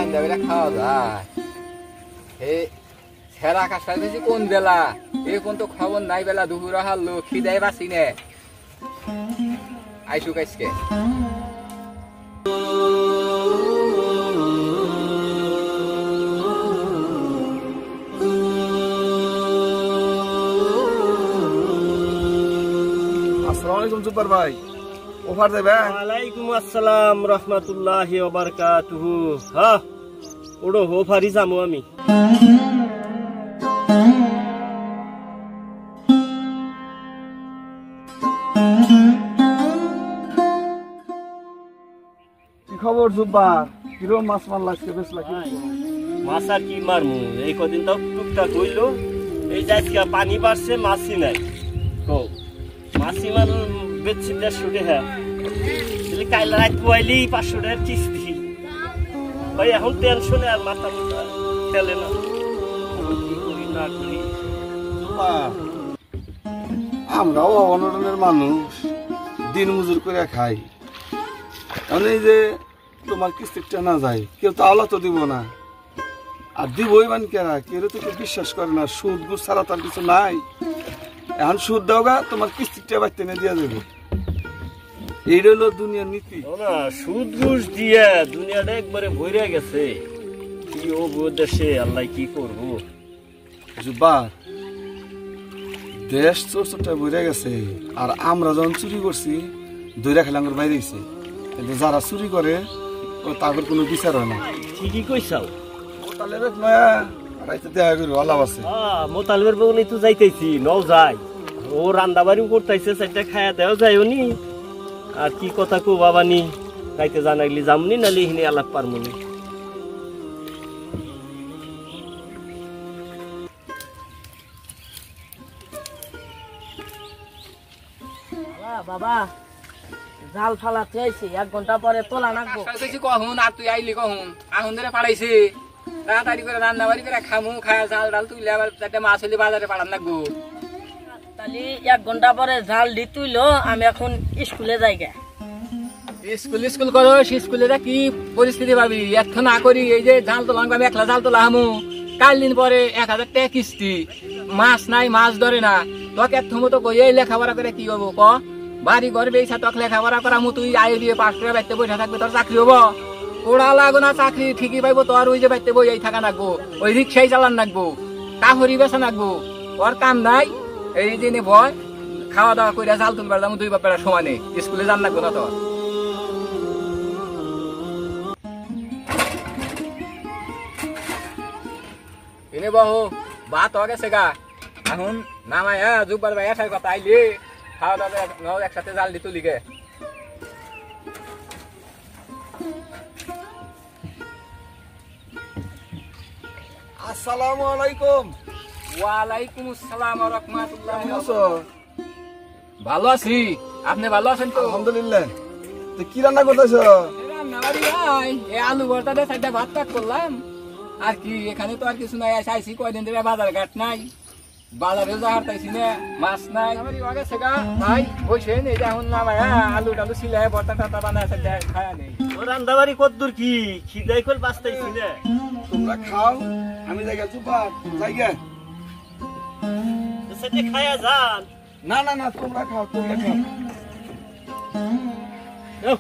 রান্না করে খাওয়া যায়। এই ছেঁড়া কাজটা বেশি কোন বেলা, এখন তো খবর নাই, বেলা দুপুর হারলো, খিদাই বাঁচি নে আইসু কাজকে। আসসালামু আলাইকুম জুব্বার ভাই, ওভার দেবে? ওয়ালাইকুম আসসালাম রাহমাতুল্লাহি ওয়া বারাকাতুহু। হ্যাঁ ওড়ো ওভারই যাবো আমি। কি খবর জুব্বার? কিরকম মাছ মারলা আজকে, বেশ লাগছে? মাছ আর কি মারমু, এই কদিন তো টুকটাক হইলো। এই যে আজকে পানি বাড়ছে, মাছই নাই। তো মাছই মার বেচছি 150 টাকা। কাল রাত পোয়াইলেই 500 টাকার কিস্তি। ভাই এখন টেনশনে আর মাথা মুথা খেলে না, কি করি না করি। আমরাও অনটনের মানুষ, দিন মজুর করে খাই। এই যে তোমার কিস্তিটা না যায়, কেউ তো আওলা তো দিব না, আর দিবই মান কেনা, কেউ তো কেউ বিশ্বাস করে না। সুদ গুড় ছাড়া তার কিছু নাই। এখন সুদ দাও গা, তোমার কিস্তিটা বাড়তে না দিয়া যাবে। এই হলো দুনিয়ার নীতি। না সুদ ঘুষ দিয়ে দুনিয়াটা একবারে ভরে গেছে। কি ও দেশে আল্লাহ কি করবো। জুব্বার, দেশ চোর চোরটা ভরে গেছে, আর আমরা যখন চুরি করছি দৈরা খেলাঙ্গর বাইরে গেছে, কিন্তু যারা চুরি করে ও তাদের কোনো বিচার হয় না। ঠিকই কইসাও। মোতালেবের নয়া রাইতে দেখা করি আলাপ আছে। মোতালবের বউনি তো যাইতেছি, নও যাই। ও রান্না বাড়িও করতেছে, সেটা খায়া দেও যাইও নি। আর কি কথা কো বাবা নি, রাইতে জানাইলি যামনি, নালি হিনি আলাপ পারমুনি। বাবা জাল ফালাতে আইছি, 1 ঘন্টা পরে তোলা নাকবো। কহুন আর তুই আইলি কহুন, আহুন ধরে পাড়াইছে, তাড়াতাড়ি করে রান্না বাড়ি করে খামু, খায়া জাল ডাল তুইলে আবার একটা মাছ হইলে বাজারে পাঠান লাগবো। তাহলে 1 ঘন্টা পরে জাল দি তুইলো, আমি এখন স্কুলে যাই গে। স্কুল করো, স্কুলে কি পরিস্থিতি পাবি? এখন না করি এই যে জাল তোলা, আমি একলা জাল তোলা হামু, কাল দিন পরে 1000 টাকা কিস্তি, মাছ নাই, মাছ ধরে না। তোকে এত মতো কই এই লেখাপড়া করে কি হবো ক? বাড়ি ঘর বেইছা তোকে লেখাপড়া করা মু, তুই আয় দিয়ে 5 টাকা বাইতে বসে থাকবে, তোর চাকরি হবো? ওড়া লাগো না চাকরি ঠিকই পাইবো, তোর ওই যে বাইতে বই থাকা লাগবো, ওই রিক্সাই চালান লাগবো, কাহরি বেচা লাগবো, ওর কাম নাই। এই দিনে ভয় খাওয়া দাওয়া করে জাল তুলবার যাবো, 2 বাপেরা সমানে, স্কুলে যান লাগবো না তোর। এনে বহু ভাত হয়ে গেছে গা, এখন নামায় জুব্বার ভাই আসার কথা, আইলি খাওয়া দাওয়া একসাথে জাল দি তুলি গে। আসসালামু আলাইকুম। ওয়ালাইকুম আসসালাম ওয়া রাহমাতুল্লাহ। কেমন আছো? ভালো আছি, আপনি ভালো আছেন তো? আলহামদুলিল্লাহ। তো কি রান্না করতেছো? রান্নাবাড়ি ভাই এই আলু ভর্তা দিয়ে 4টা ভাত পাক করলাম, আর কি এখানে তো আর কিছু নাই। আইসি কয়দিন ধরে বাজার ঘাট নাই, বাজারে যা হারতাইছি না, মাছ নাই। ভাই বসেন, এই যে এখন নামায় আলু টালু ছিলাই ভর্তা টাতা বানায় খায়া নেই। ও রান্না বাড়ি কত দূর কি, খিদাই কল বাঁচতেছি না। তোমরা খাও, আমি যাই গে। জুব্বার যাই গে। সেটা খায়া যান। না না না, তোমরা খাও, তোমরা খাও। দাও,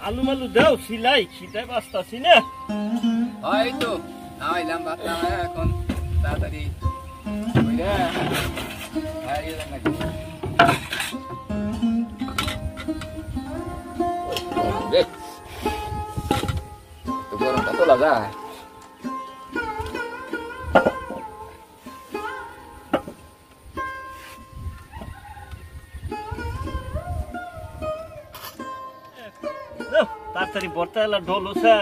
আলু মালু দাও, সিলাই খিদাই বাঁচতাছি না। এই তো নামাইলাম ভাত, নামায় এখন তাড়াতাড়ি গরমটা তোলা যায়। তাড়াতাড়ি বর্তা এলা ঢোল হচ্ছে।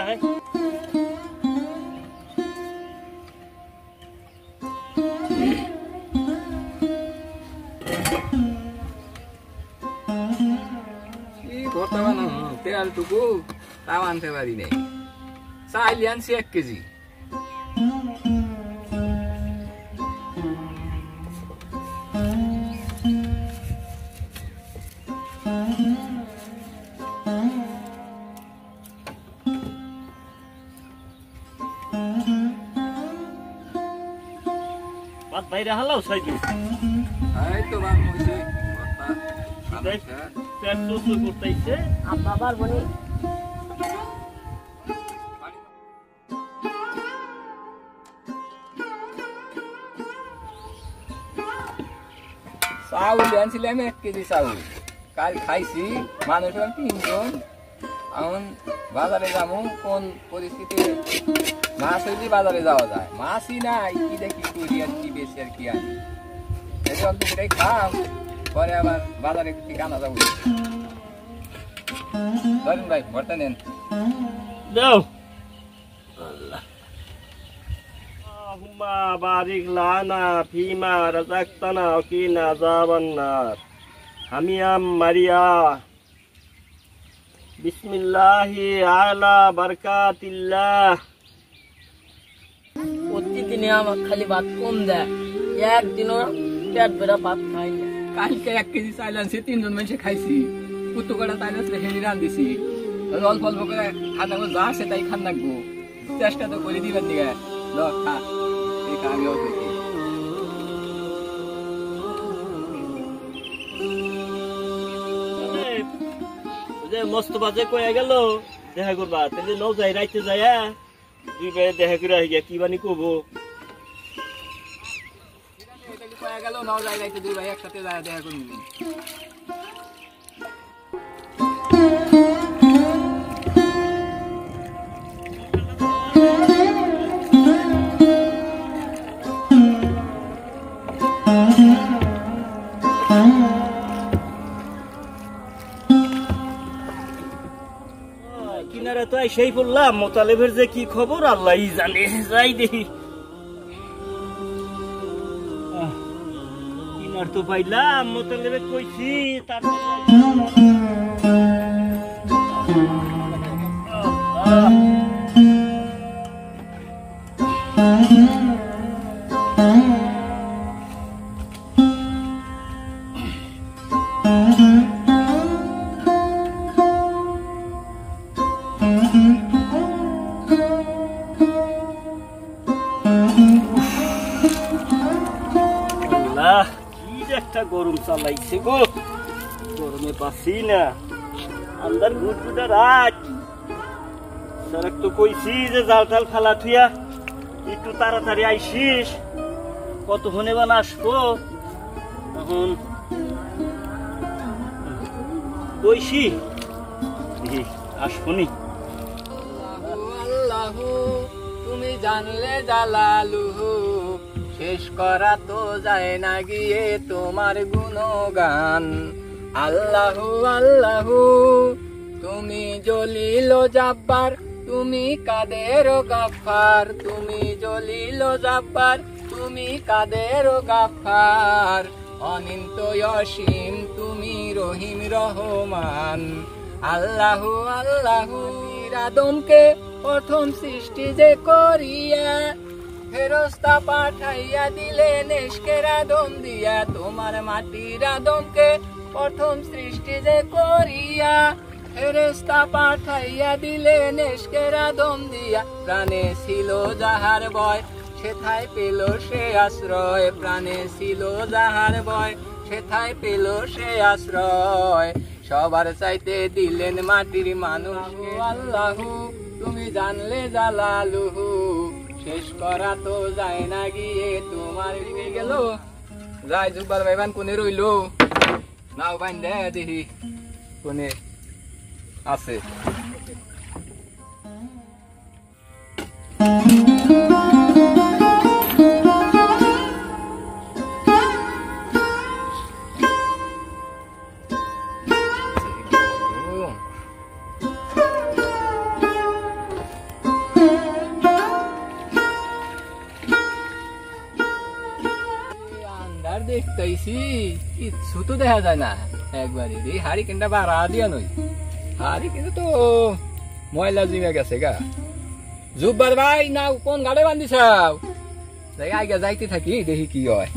ভর্তা বানানো তেলটুকু তাও আনতে পারি নাই, চাইলে আনছি 1 কেজি। বাইরে হালাও সাইডে এই তো বাম হইছে দেখ পেট চুচু করতেইছে আর বাবার বনি চাউল আনছিলাম 1 কেজি চাউল কাল খাইছি মানুষ 3 জন এখন বাজারে যাবো কোন পরিস্থিতি মাছ হইলে বাজারে যাওয়া যায় মাছই নাই কি দেখি করি আর কি বেশি আর কি আনি এই অল্প করে খাম পরে আবার বাজারে কি আনা যাবো ধরেন ভাই ভরটা নেন দাও আল্লাহুম্মা বারিক লানা ফিমা রাযাকতানা ওয়া কিনা আযাবান্নার হামিয়াম মারিয়া বিসমিল্লাহি আলা বারাকাতিল্লাহ প্রতিদিনে আমার খালি ভাত কম দেয় একদিনও পেট ভরা ভাত খাই না কালকে 1 কেজি চাইল আনছি 3 জন মানুষ খাইছি কুত্তু কটা চাইল আসলে হেঁড়ি রাঁধিছি অল্প অল্প করে খানা যা আছে তাই খান রাখবো চেষ্টা তো করে দিবেন দিকে খা এই আমিও দেখি যে মস্ত বাজে কয়ে গেল দেখা করবা তাহলে নৌ যাই রাইতে যায় দুই ভাই দেখা করে আহি কি বানি কবো গেল নাও যাই যাইতে দুই ভাই একসাথে যায় দেখা করে নিবি কিনারে তো সেই বললাম মোতালেবের যে কি খবর আল্লাহই জানে যাই দেখি কিনার তো পাইলাম মোতালেবে কইছি তারপর একটা গরম চালাইছে গো গরমে পাচ্ছি না আন্দার গুড়গুড়া রাত সারেক তো কইছি যে জাল টাল ফালা থুয়া একটু তাড়াতাড়ি আইসিস কতক্ষণে বান আসবো তখন কইছি আসবনি আল্লাহু তুমি জানলে জালালুহু শেষ করা তো যায় না গিয়ে তোমার গুণগান আল্লাহু আল্লাহু তুমি জলিল জাব্বার তুমি কাদের গাফফার তুমি জলিল জাব্বার তুমি কাদের গাফফার অনিন্ত অসীম তুমি রহিম রহমান আল্লাহু আল্লাহু আদমকে প্রথম সৃষ্টি যে করিয়া ফেরেশতা পাঠাইয়া দিলেন এশকের আদম দিয়া তোমার মাটির আদমকে প্রথম সৃষ্টি যে করিয়া ফেরেশতা পাঠাইয়া দিলেন এশকের আদম দিয়া প্রাণে ছিল যাহার ভয় সেথায় পেল সে আশ্রয় প্রাণে ছিল যাহার ভয় সেথায় পেল সে আশ্রয় সবার চাইতে দিলেন মাটির মানুষ আল্লাহু তুমি জানলে জালালুহু শেষ করা তো যায় না গিয়ে তোমার দিকে গেল যাই জুব্বার ভাইবান কোনে রইল নাও বাইন দে দেখি কোনে আছে দেখতেছি কিছু তো দেখা যায় না একবারে এই হাড়ি কিনটা বাড়া দিয়া নই হাড়ি কিন্তু তো ময়লা জিমে গেছে গা জুব্বার ভাই না কোন গাড়ে বান্ধিছাও আগে যাইতে থাকি দেখি কি হয়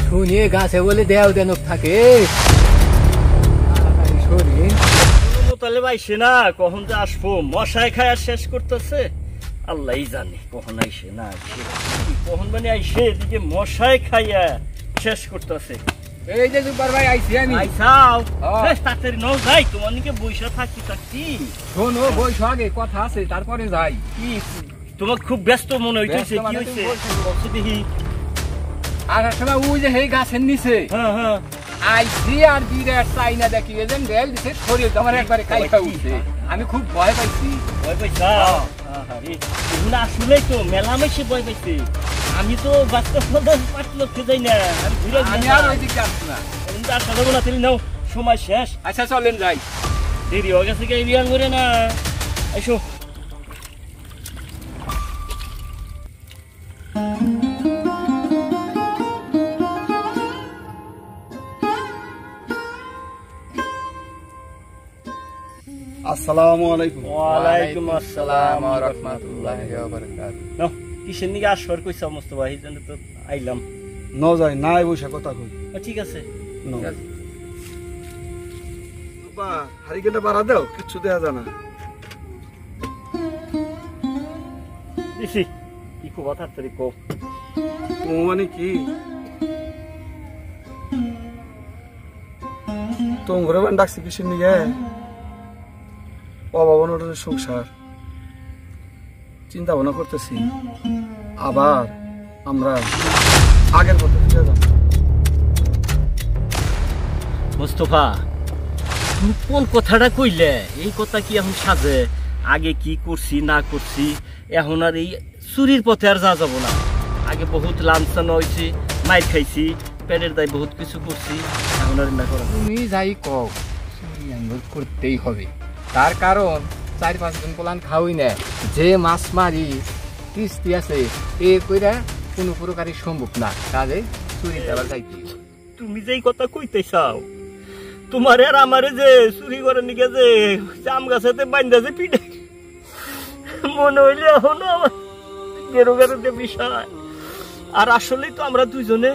শুনিয়ে গাছে বলে দেও দেনক থাকে শরীর তাহলে ভাইসে না কখন যে আসবো, মশাই খায়া শেষ করতেছে, আল্লাহ জানে কখন আইসে না আইসে, কখন মানে আইসে এদিকে মশাই খাইয়া শেষ করতেছে। এই যে জুব্বার ভাই আইছি আমি। আইসাও তাড়াতাড়ি নাও যাই, তোমার নিকে বইসা থাকছি। শোনো বইস আগে কথা আছে তারপরে যাই। কি তোমার খুব ব্যস্ত মনে হইতেছে, কি হয়েছে বলছো দেখি। আর সময় ওই যে এই গাছের নিচে হ্যাঁ আইছি আর বিরাট চাইনা দেখি এজন রেল দিছে শরীর তোমার একবারে কাইফা উঠছে, আমি খুব ভয় পাইছি। ভয় পাইছা? এগুলো আসলেই তো মেলামেশে ভয় পাইছে। আমি তো বাস্তব পাটলকে যাই না, আমি আর ওই দিকে আসছি না। আসা যাবো না, তাহলে নাও সময় শেষ। আচ্ছা চলেন যাই, দেরি হয়ে গেছে কে বিয়ান করে না। এসো আসসালামু আলাইকুম। ওয়ালাইকুম আসসালাম ওয়া রাহমাতুল্লাহি ওয়া বারাকাতুহু। নাও কিসের নিকে আসবার কইছা মোস্তফা, এই জন্য তো আইলাম। ন যাই নাই বসে কথা কই। ঠিক আছে বাবা হারিকেনটা বাড়া দাও, কিচ্ছু দেয়া যায় না। দিছি কি খুব তাড়াতাড়ি কো। মানে কি তোম ঘরে বান ডাকছি কিসের নিগে? বাবা অনটনের সংসার চিন্তা ভাবনা করতেছি, আবার আমরা আগের মতো ফিরে যাব। মোস্তফা তুমি কোন কথাটা কইলে? এই কথা কি এখন সাজে? আগে কি করছি না করছি, এখন আর এই চুরির পথে আর যাব না। আগে বহুত লাঞ্ছনা হয়েছি, মাইর খাইছি, পেটের দায় বহুত কিছু করছি, এখন আর না করা। তুমি যাই কও চুরি আঙ্গুর করতেই হবে, তার কারণ 4-5 জন পোলান খাওই না, যে মাছ মারি কিস্তি আছে এ কইরা কোনো প্রকারই সম্ভব না, কাজে চুরি দেওয়ার যাইতে। তুমি যেই কথা কইতে চাও, তোমার আর আমারে যে চুরি করে নিকে যে জাম গাছেতে বাইন্দা যে পিঠে মনে হইলে এখনো আমার গেরো গেরোতে বিষয়। আর আসলেই তো আমরা দুইজনে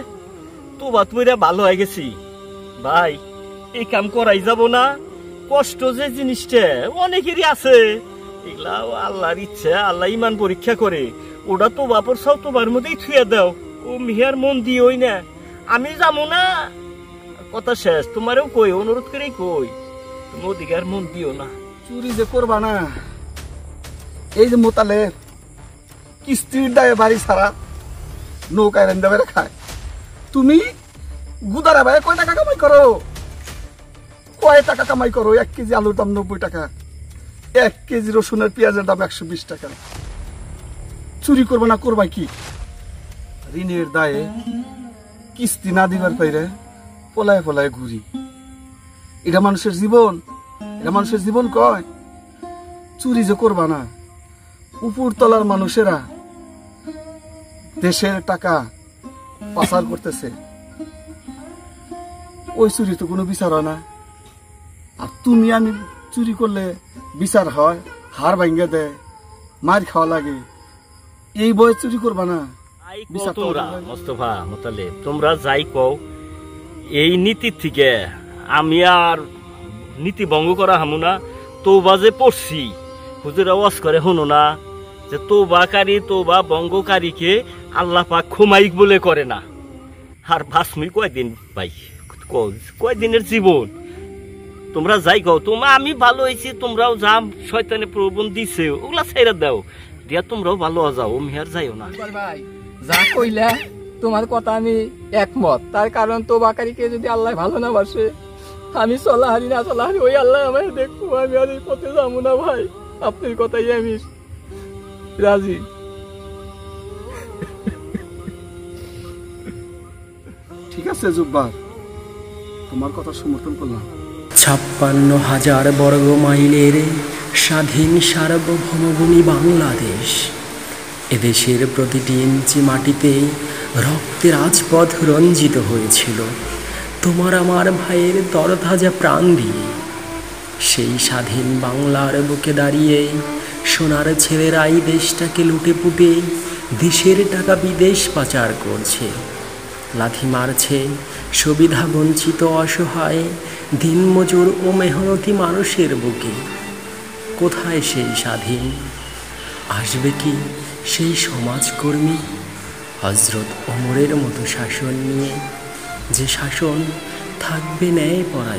তোবা তুইরা ভালো হয়ে গেছি ভাই, এই কাম করাই যাব না। কষ্ট যে জিনিসটা অনেকেরই আছে, এগুলা আল্লাহর ইচ্ছা, আল্লাহ ইমান পরীক্ষা করে, ওটা তো বাপর সব তোমার মধ্যেই থুয়ে দাও। ও মিহার মন দিয়ে ওই না, আমি যাবো না, কথা শেষ। তোমারও কই, অনুরোধ করেই কই, তুমি ওদিকে আর মন দিও না। চুরি যে করবা না, এই যে মোতালে কিস্তির দায়ে বাড়ি ছাড়া নৌকায় রেন্দা বেড়ে খায়, তুমি গুদারা ভাই কয় টাকা কামাই করো? কয় টাকা কামাই করো? 1 কেজি আলুর দাম 90 টাকা, 1 কেজি রসুনের পেঁয়াজের দাম 120 টাকা। চুরি করবা না, করবাই কি? ঋণের দায়ে কিস্তি না দিবার পাইরে পলায় পলায় ঘুরি। এটা মানুষের জীবন? এটা মানুষের জীবন কয়? চুরি যে করবা না, উপর তলার মানুষেরা দেশের টাকা পাচার করতেছে, ওই চুরি তো কোনো বিচার হয় না। আর তুমি আমি চুরি করলে বিচার হয়, হার ভাঙ্গে দেয়, মার খাওয়া লাগে, এই বয়ে চুরি করবা না। তোমরা মোস্তফা মোতালে তোমরা যাই কও, এই নীতির থেকে আমি আর নীতি ভঙ্গ করা হামু না। তওবা যে পড়ছি, হুজুর আওয়াজ করে হনো না যে তওবাকারী তওবা ভঙ্গকারীকে আল্লাহ পাক ক্ষমাইক বলে করে না। আর ভাসমি কয়দিন ভাই, কয়দিনের জীবন। তোমরা যাই কও, তোমরা আমি ভালো হয়েছি, তোমরাও যা শয়তানে প্রবণ দিছে ওগুলা ছাইরা দাও, দিয়া তোমরাও ভালো যাও, মিহার যাইও না। ভাই যা কইলা তোমার কথা আমি একমত, তার কারণ তো বাকারিকে যদি আল্লাহ ভালো না বাসে, আমি চলাহারি না চলাহারি ওই আল্লাহ আমায় দেখবো, আমি আর এই পথে যাবো না ভাই, আপনার কথাই আমি রাজি। ঠিক আছে জুব্বার, তোমার কথা সমর্থন করলাম। 56,000 বর্গ মাইলের স্বাধীন সার্বভৌমভূমি বাংলাদেশ, এদেশের প্রতিটি ইঞ্চি মাটিতে রক্তের রাজপথ রঞ্জিত হয়েছিল তোমার আমার ভাইয়ের তরতাজা প্রাণ দিয়ে। সেই স্বাধীন বাংলার বুকে দাঁড়িয়ে সোনার ছেলেরাই দেশটাকে লুটে পুটে দেশের টাকা বিদেশ পাচার করছে। লাথি মারছে সুবিধা বঞ্চিত অসহায় দিনমজুর ও মেহনতি মানুষের বুকে। কোথায় সেই স্বাধীন? আসবে কি সেই সমাজকর্মী হজরত ওমরের মতো শাসন নিয়ে, যে শাসন থাকবে ন্যায় পরায়ণ?